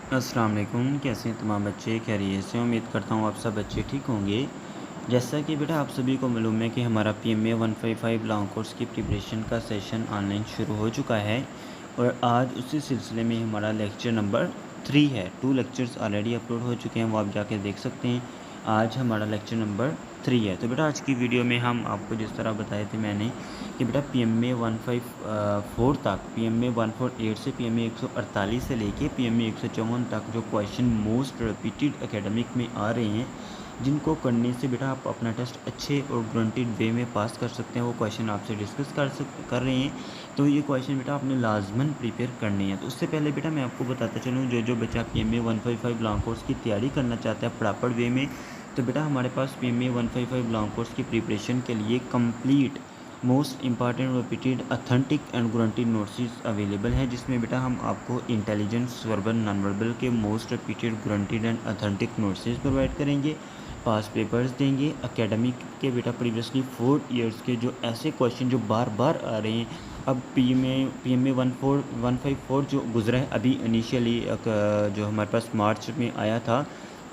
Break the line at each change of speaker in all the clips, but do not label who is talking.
अस्सलाम वालेकुम। कैसे हैं तमाम बच्चे? खैरियत से? उम्मीद करता हूँ आप सब बच्चे ठीक होंगे। जैसा कि बेटा आप सभी को मालूम है कि हमारा PMA 155 लॉन्ग कोर्स की प्रिपरेशन का सेशन ऑनलाइन शुरू हो चुका है और आज उसी सिलसिले में हमारा लेक्चर नंबर 3 है। 2 लेक्चर्स ऑलरेडी अपलोड हो चुके हैं, वो आप जाके देख सकते हैं। आज हमारा लेक्चर नंबर 3 है। तो बेटा आज की वीडियो में हम आपको जिस तरह बताए थे मैंने कि बेटा PMA 154 तक, PMA 148 से PMA 148 से लेके PMA 154 तक जो क्वेश्चन मोस्ट रिपीटेड एकेडमिक में आ रहे हैं, जिनको करने से बेटा आप अपना टेस्ट अच्छे और गारंटीड वे में पास कर सकते हैं, वो क्वेश्चन आपसे डिस्कस कर रहे हैं। तो ये क्वेश्चन बेटा आपने लाजमन प्रिपेयर करने हैं। तो उससे पहले बेटा मैं आपको बताता चलूँ, जो बच्चा PMA 155 लॉन्ग कोर्स की तैयारी करना चाहता है प्रॉपर वे में, तो बेटा हमारे पास PMA 155 लॉन्ग कोर्स की प्रिपरेशन के लिए complete most important repeated authentic and guaranteed notes available है, जिसमें बेटा हम आपको इंटेलिजेंस वर्बल नॉन वर्बल के most repeated guaranteed and authentic notes provide करेंगे, पास पेपर्स देंगे एकेडमिक के बेटा प्रीवियसली 4 ईयर्स के जो ऐसे क्वेश्चन जो बार बार आ रहे हैं। अब PMA 154 जो गुजरा है अभी इनिशियली जो हमारे पास मार्च में आया था,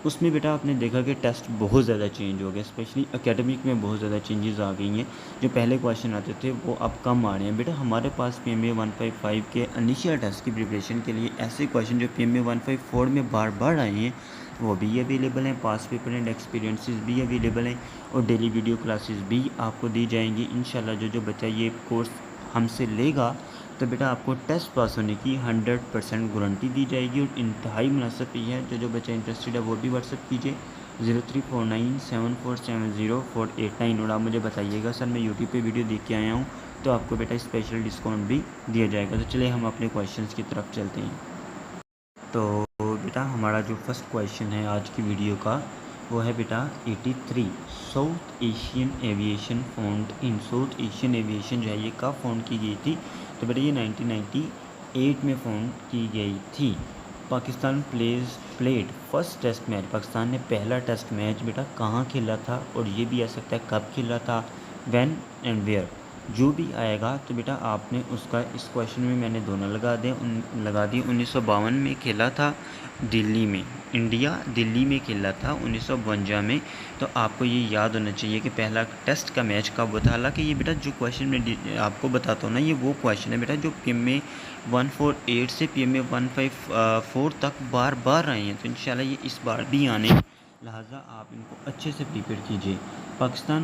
उसमें बेटा आपने देखा कि टेस्ट बहुत ज़्यादा चेंज हो गया, स्पेशली एकेडमिक में बहुत ज़्यादा चेंजेस आ गई हैं। जो पहले क्वेश्चन आते थे वो अब कम आ रहे हैं। बेटा हमारे पास PMA 155 के इनिशियल टेस्ट की प्रिपरेशन के लिए ऐसे क्वेश्चन जो PMA 154 में बार बार आए हैं वो भी अवेलेबल हैं, पास पेपर एंड एक्सपीरियंसेस भी अवेलेबल हैं और डेली वीडियो क्लासेस भी आपको दी जाएंगी इंशाल्लाह। जो बच्चा ये कोर्स हमसे लेगा तो बेटा आपको टेस्ट पास होने की 100% गारंटी दी जाएगी और इंतहाई मुनासिब फी है। जो बच्चा इंटरेस्टेड है वो भी व्हाट्सअप कीजिए 03497470 और आप मुझे बताइएगा सर मैं यूट्यूब पे वीडियो देख के आया हूँ, तो आपको बेटा स्पेशल डिस्काउंट भी दिया जाएगा। तो चलिए हम अपने क्वेश्चंस की तरफ चलते हैं। तो बेटा हमारा जो फर्स्ट क्वेश्चन है आज की वीडियो का वो है बेटा 83 south Asian aviation found in. South Asian aviation जो है ये कब फाउंड की गई थी? तो बेटा ये 1998 में फाउंड की गई थी। Pakistan played first test match, Pakistan ने पहला टेस्ट मैच बेटा कहाँ खेला था, और ये भी आ सकता है कब खेला था, व्हेन एंड वेयर। जो भी आएगा तो बेटा आपने उसका इस क्वेश्चन में मैंने दोनों लगा दिए 1952 में खेला था दिल्ली में, इंडिया दिल्ली में खेला था 1952 में। तो आपको ये याद होना चाहिए कि पहला टेस्ट का मैच कब हुआ था। हालांकि ये बेटा जो क्वेश्चन मैं आपको बताता हूँ ना, ये वो क्वेश्चन है बेटा जो PMA 148 से PMA 154 तक बार बार आए हैं, तो इंशाल्लाह ये इस बार भी आने, लिहाजा आप इनको अच्छे से प्रिपेयर कीजिए। Pakistan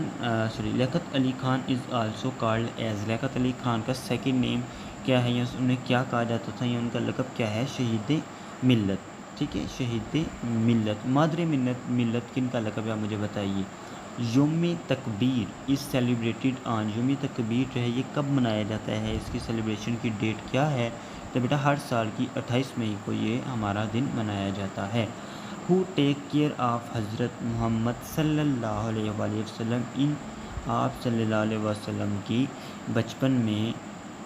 Liaquat Ali Khan is also called as, Liaquat Ali Khan का सेकंड नेम क्या है या उन्हें क्या कहा जाता था या उनका लक़ब क्या है? शहीद मिल्लत। ठीक है, शहीद मिल्लत। मादरे मिल्लत किन का लक़ब है आप मुझे बताइए। यौम तकबीर इज़ सेलिब्रेटेड ऑन, यौम तकबीर जो है ये कब मनाया जाता है, इसकी सेलिब्रेशन की डेट क्या है? तो बेटा हर साल की 28 मई को ये हमारा दिन मनाया जाता है। हु टेक केयर ऑफ़ हज़रत मोहम्मद सल्लल्लाहु अलैहि वसल्लम इन, आप सल्लल्लाहु अलैहि वसल्लम की बचपन में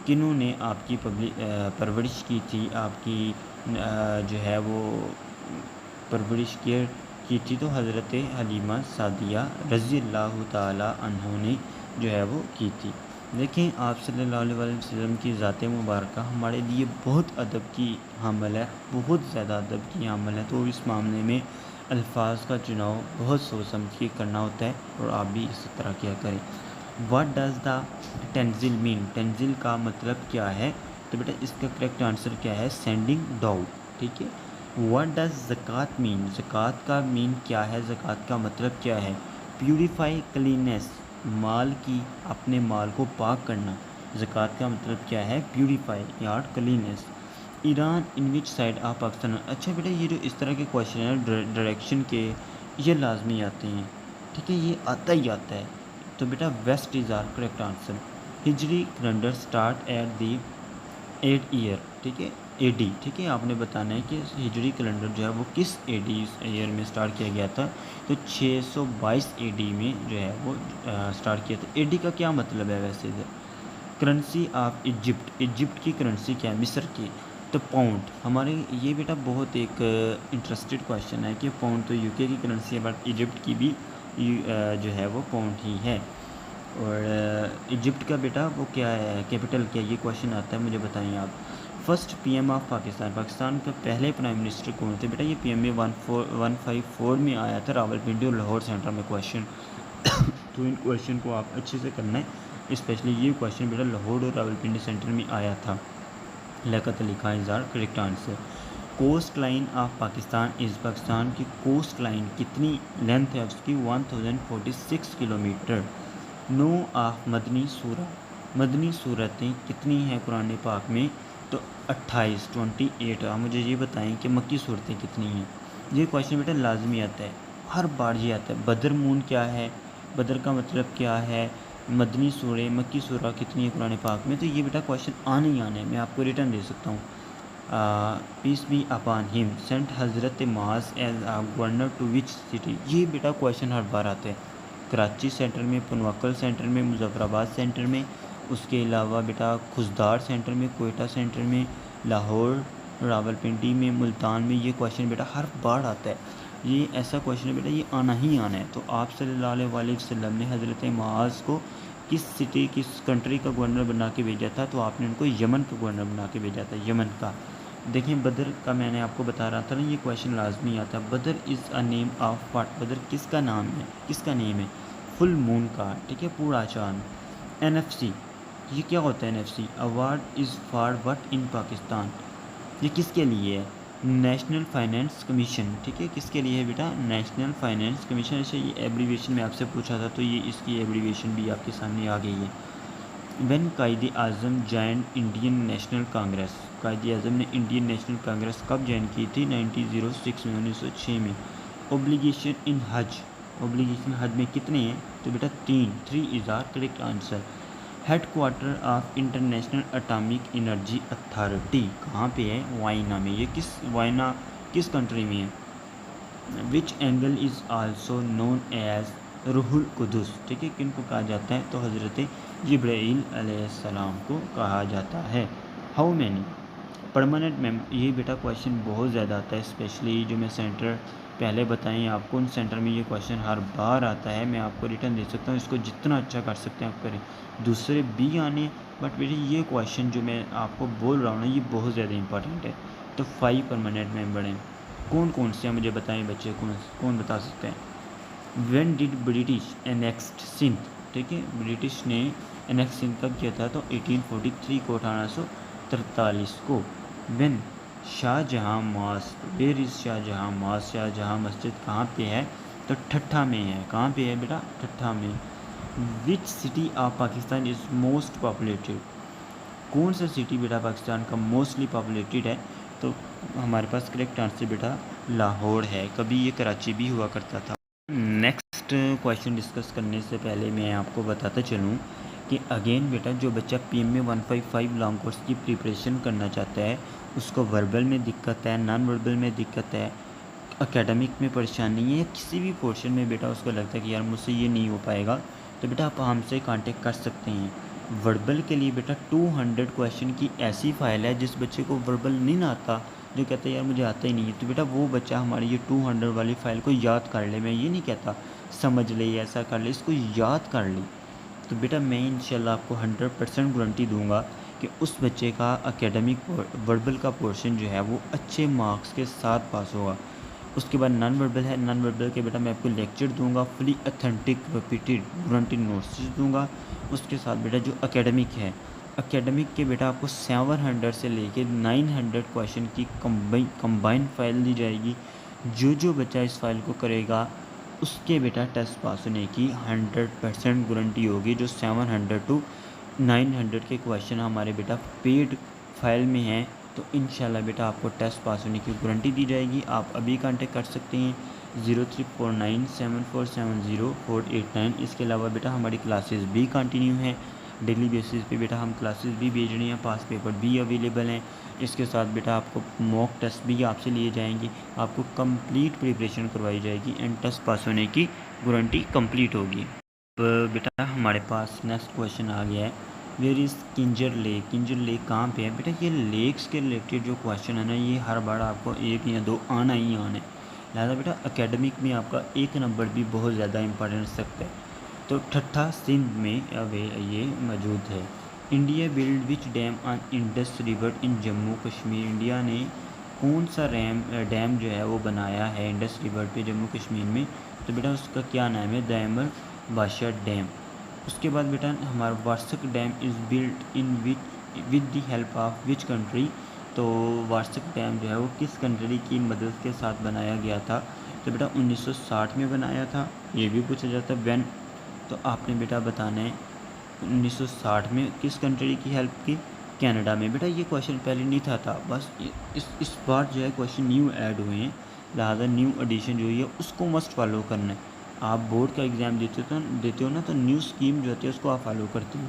किन्होंने आपकी परवरिश की थी, आपकी जो है वो परवरिश केयर की थी? तो हज़रत हलीमा सादिया रज़ी अल्लाह ताला अन्हा ने जो है वो की थी। देखें आप सल्लल्लाहु अलैहि वसल्लम की ज़ात मुबारक हमारे लिए बहुत अदब की हामिल है, बहुत ज़्यादा अदब की हामिल है। तो इस मामले में अल्फाज का चुनाव बहुत सोच समझ के करना होता है और आप भी इसी तरह किया करें। व्हाट डज़ द टेंजिल मीन, टेंजिल का मतलब क्या है? तो बेटा इसका करेक्ट आंसर क्या है? Sending down. ठीक है। व्हाट डज़ ज़कात मीन, ज़कात का मीन क्या है, ज़कात का मतलब क्या है? प्यूरिफाई क्लीनेस, माल की अपने माल को पाक करना। ज़कात का मतलब क्या है? प्यूरिफाई या cleanness. Iran in which side of Pakistan. अच्छा बेटा ये जो इस तरह के क्वेश्चन हैं डायरेक्शन के, ये लाजमी आते हैं। ठीक है, ये आता ही आता है। तो बेटा west is our correct answer. Hijri calendar start at the 8 year. ठीक है, AD। ठीक है, आपने बताना है कि हिजरी कैलेंडर जो है वो किस AD ईयर में स्टार्ट किया गया था? तो 622 AD में जो है वो स्टार्ट किया था। AD का क्या मतलब है वैसे? करेंसी ऑफ इजिप्ट, इजिप्ट की करेंसी क्या है? मिस्र की। तो पाउंड हमारे, ये बेटा बहुत एक इंटरेस्टेड क्वेश्चन है कि पाउंड तो UK की करेंसी है बट इजिप्ट की भी जो है वो पाउंड ही है। और इजिप्ट का बेटा वो क्या है, कैपिटल क्या है? ये क्वेश्चन आता है, मुझे बताएं आप। First PM of Pakistan, Pakistan के पहले प्राइम मिनिस्टर कौन थे? बेटा ये पीएम में 154 में आया था, रावलपिंडी और लाहौर सेंटर में क्वेश्चन। तो इन क्वेश्चन को आप अच्छे से करना है, स्पेशली ये क्वेश्चन बेटा लाहौर और रावलपिंडी सेंटर में आया था। Liaquat Ali Khan is our correct answer. Coast line of Pakistan is, Pakistan की कोस्ट लाइन कितनी लेंथ है उसकी? 1046 किलोमीटर। नो ऑफ मदनी सूरा, मदनी सूरतें कितनी हैं कुरान पाक में? तो 28। आप मुझे ये बताएं कि मक्की सूरतें कितनी हैं। ये क्वेश्चन बेटा लाजमी आता है, हर बार ये आता है। बदर मून क्या है, बदर का मतलब क्या है, मदनी सूरे, मक्की सूरा कितनी है कुरान पाक में? तो ये बेटा क्वेश्चन आने ही आने, मैं आपको रिटर्न दे सकता हूँ। Peace be upon him sent Hazrat मास as a governor to which city, ये बेटा क्वेश्चन हर बार आता है। कराची सेंटर में, पुनवक्कल सेंटर में, मुजफ्फराबाद सेंटर में, उसके अलावा बेटा खुजदार सेंटर में, कोयटा सेंटर में, लाहौर, रावलपिंडी में, मुल्तान में। ये क्वेश्चन बेटा हर बार आता है, ये ऐसा क्वेश्चन है बेटा ये आना ही आना है। तो आप सल्लल्लाहु अलैहि वसल्लम ने हज़रत माज को किस सिटी, किस कंट्री का गवर्नर बना के भेजा था? तो आपने उनको यमन का गवर्नर बना के भेजा था, यमन का। देखिए बदर का मैंने आपको बता रहा था ना, ये क्वेश्चन लाजमी आता है। बदर is a name of what, बदर किसका नाम है, किसका नेम है? फुल मून का, ठीक है, पूरा चांद। एनएफसी, ये क्या होता है NFC? Award is for what in Pakistan, ये किसके लिए है? नेशनल फाइनेंस कमीशन, ठीक है, किसके लिए है बेटा? National finance commission. ऐसे ये एब्रीविएशन में आपसे पूछा था, तो ये इसकी एब्रीविएशन भी आपके सामने आ गई है। When Quaid Azam join Indian National Congress, Quaid Azam ने इंडियन नेशनल कांग्रेस कब ज्वाइन की थी? 1906 में, 1906 में। ओब्लिगेशन इन हज, ओब्लिगेशन हज में कितने हैं? तो बेटा 3 is our correct answer. Headquarter of International Atomic Energy Authority कहाँ पे है? वाइना में। ये किस कंट्री में है? Which angel is also known as Ruhul Qudus, ठीक है, किन को कहा जाता है? तो हज़रत जिब्राईल अलैहिस्सलाम को कहा जाता है। हाउ मैनी परमानेंट मेंबर, ये बेटा क्वेश्चन बहुत ज़्यादा आता है, स्पेशली जो मैं सेंटर पहले बताएं आपको, उन सेंटर में ये क्वेश्चन हर बार आता है। मैं आपको रिटर्न दे सकता हूँ, इसको जितना अच्छा कर सकते हैं आप करें, दूसरे भी आने, बट बेटे ये क्वेश्चन जो मैं आपको बोल रहा हूँ ना, ये बहुत ज़्यादा इंपॉर्टेंट है। तो 5 परमानेंट मेंबर हैं, कौन कौन से हैं मुझे बताएं बच्चे, कौन बता सकते हैं? When did British annexed Sindh, ठीक है, ब्रिटिश ने एनेक्स सिंध कब किया था? तो 1843 को, 1843 को। When Shahjahan mosque, where is Shahjahan mosque, Shahjahan मस्जिद कहाँ पे है? तो ठट्ठा में है। कहाँ पे है बेटा? ठट्ठा में। Which city of Pakistan is most populated, कौन सा सिटी बेटा पाकिस्तान का मोस्टली पॉपुलेटेड है? तो हमारे पास करेक्ट आंसर बेटा लाहौर है, कभी ये कराची भी हुआ करता था। नेक्स्ट क्वेश्चन डिस्कस करने से पहले मैं आपको बताता चलूँ कि अगेन बेटा जो बच्चा पीएम में 155 लॉन्ग कोर्स की प्रिपरेशन करना चाहता है, उसको वर्बल में दिक्कत है, नॉन वर्बल में दिक्कत है, एकेडमिक में परेशानी है, या किसी भी पोर्शन में बेटा उसको लगता है कि यार मुझसे ये नहीं हो पाएगा, तो बेटा आप हमसे कांटेक्ट कर सकते हैं। वर्बल के लिए बेटा 200 क्वेश्चन की ऐसी फ़ाइल है, जिस बच्चे को वर्बल नहीं आता, जो कहता है यार मुझे आता ही नहीं है, तो बेटा वो बच्चा हमारी ये 200 वाली फ़ाइल को याद कर ले। मैं ये नहीं कहता समझ ले, ऐसा कर ले, इसको याद कर ले। तो बेटा मैं इंशाल्लाह आपको 100% गारंटी दूंगा कि उस बच्चे का एकेडमिक वर्बल का पोर्शन जो है वो अच्छे मार्क्स के साथ पास होगा। उसके बाद नॉन वर्बल है, नॉन वर्बल के बेटा मैं आपको लेक्चर दूंगा, fully authentic repeated guarantee notes दूंगा। उसके साथ बेटा जो एकेडमिक है, एकेडमिक के बेटा आपको 700 से लेके 900 क्वेश्चन की कंबाइन फाइल दी जाएगी। जो बच्चा इस फाइल को करेगा उसके बेटा टेस्ट पास होने की 100% गारंटी होगी। जो 700 टू 900 के क्वेश्चन हमारे बेटा पेड फाइल में हैं, तो इंशाल्लाह बेटा आपको टेस्ट पास होने की गारंटी दी जाएगी। आप अभी कांटेक्ट कर सकते हैं 03497470 इसके अलावा बेटा हमारी क्लासेस भी कंटिन्यू हैं, डेली बेसिस पे बेटा हम क्लासेस भी भेज रहे हैं, पास पेपर भी अवेलेबल हैं। इसके साथ बेटा आपको मॉक टेस्ट भी आपसे लिए जाएंगे, आपको कंप्लीट प्रिपरेशन करवाई जाएगी एंड टेस्ट पास होने की गारंटी कंप्लीट होगी। अब बेटा हमारे पास नेक्स्ट क्वेश्चन आ गया है, where is Keenjhar lake, Keenjhar lake कहाँ पे है? बेटा ये लेक्स के रिलेटेड जो क्वेश्चन है ना, ये हर बार आपको 1 या 2 आना ही आना है, लिहाजा बेटा एकेडमिक में आपका 1 नंबर भी बहुत ज़्यादा इंपॉर्टेंस रखता है। तो ठट्ठा सिंध में ये मौजूद है। India build which dam on Indus river in Jammu Kashmir. India ने कौन सा डैम जो है वो बनाया है इंडस रिवर पे जम्मू कश्मीर में, तो बेटा उसका क्या नाम है, दामर बादशाह डैम। उसके बाद बेटा हमारा वार्षिक dam is built in with the help of which country. तो वार्षिक डैम जो है वो किस कंट्री की मदद के साथ बनाया गया था, तो बेटा 1960 में बनाया था। ये भी पूछा जाता है व्हेन, तो आपने बेटा बताना है 1960 में किस कंट्री की हेल्प की, कनाडा में। बेटा ये क्वेश्चन पहले नहीं था बस इस बार जो है क्वेश्चन न्यू ऐड हुए हैं, लिहाजा न्यू एडिशन जो है उसको मस्ट फॉलो करना है। आप बोर्ड का एग्ज़ाम देते हो ना, तो न्यू स्कीम जो होती है उसको आप फॉलो करते हो।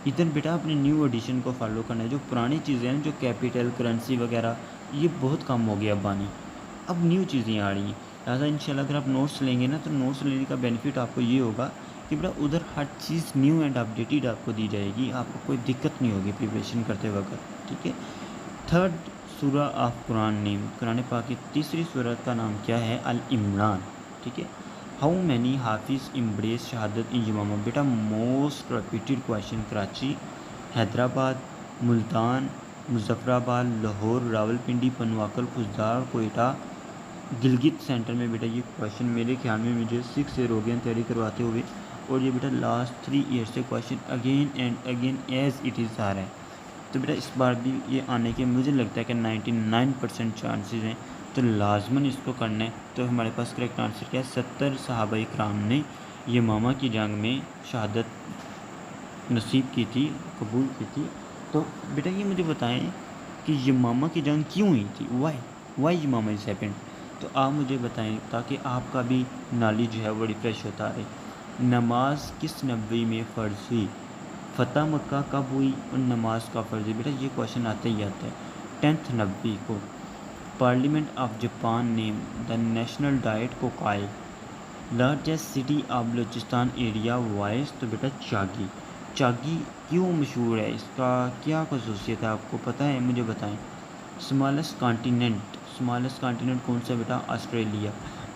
इधर बेटा अपने न्यू एडिशन को फॉलो करना है। जो पुरानी चीज़ें हैं, जो कैपिटल करेंसी वगैरह, ये बहुत कम हो गया बानी, अब न्यू चीज़ें आ रही हैं। लिहाजा इंशाल्लाह अगर आप नोट्स लेंगे ना, तो नोट्स लेने का बेनिफिट आपको ये होगा कि बेटा उधर हर चीज़ न्यू एंड अपडेटेड आपको दी जाएगी, आपको कोई दिक्कत नहीं होगी प्रिपरेशन करते वक्त, ठीक है। थर्ड सूरा ऑफ कुरान नेम, कुरान पाक की तीसरी सूरत का नाम क्या है, अल इमरान, ठीक है। हाउ मैनी हाफिज़ एम्ब्रेस शहादत इन यमामा। बेटा most repeated question Karachi, Hyderabad, Multan, Muzaffarabad, Lahore, Rawalpindi, Pano Aqil, Khuzdar, Quetta, Gilgit centre में। बेटा ये क्वेश्चन मेरे ख्याल में मुझे 6 ईयर हो गए तैयारी करवाते हुए, और ये बेटा लास्ट 3 ईयर से question again and again as it is आ रहा है। तो बेटा इस बार भी ये आने के मुझे लगता है कि 99% चांसेस हैं, तो लाजमन इसको करना है। तो हमारे पास करेक्ट आंसर क्या है, 70 सहाबाए किराम ने यमामा की जंग में शहादत नसीब की थी, कबूल की थी। तो बेटा ये मुझे बताएं कि यमामा की जंग क्यों हुई थी, वाई यमामा इज़ हैपेंड। तो आप मुझे बताएं ताकि आपका भी नॉलेज जो है वो रिफ्रेश होता रहे। नमाज किस नबी में फ़र्ज़ हुई, फ़तह मक्का कब हुई और नमाज का फ़र्ज़ है। बेटा ये क्वेश्चन आते ही आता है 10th नबी को। पार्लियामेंट ऑफ जापान ने द नेशनल डाइट को कायल। Largest city of Balochistan area wise, तो बेटा चागी क्यों मशहूर है, इसका क्या खसूसियत है, आपको पता है, मुझे बताएं। स्मॉलेस्ट कॉन्टिनेंट कौन सा बेटा, ऑस्ट्रेलिया।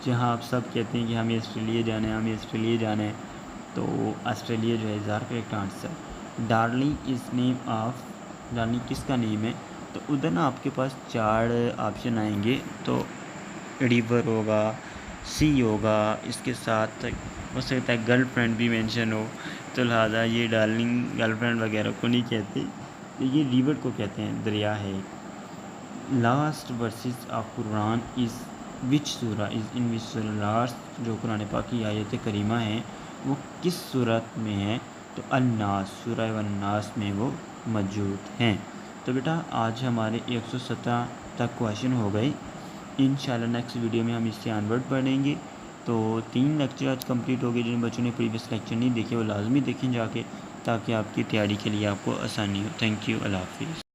जहाँ आप सब कहते हैं कि हमें ऑस्ट्रेलिया जाना है, तो ऑस्ट्रेलिया जो है ज़ार correct answer. Darling is name of, Darling किसका नेम है, तो उधर ना आपके पास 4 ऑप्शन आएंगे, तो रिवर होगा, सी होगा, इसके साथ हो सकता है गर्लफ्रेंड भी मेंशन हो, तो लिहाजा ये डार्लिंग गर्लफ्रेंड वगैरह को नहीं कहते, तो ये रिवर को कहते हैं, दरिया है। Last versus of Quran is which सूरा इज़ इन विच सूरा। लास्ट जो कुरान पाक की आयत करीमा है वो किस सूरत में है, तो अन्नास, सूरा अन्नास में वो मौजूद हैं। तो बेटा आज हमारे 117 तक क्वेश्चन हो गए। इंशाल्लाह नेक्स्ट वीडियो में हम इससे ऑनवर्ड पढ़ेंगे। तो 3 लेक्चर आज कंप्लीट हो गए। जिन बच्चों ने प्रीवियस लेक्चर नहीं देखे वो लाजमी देखें जाके, ताकि आपकी तैयारी के लिए आपको आसानी हो। थैंक यू, अल्लाह हाफिज़।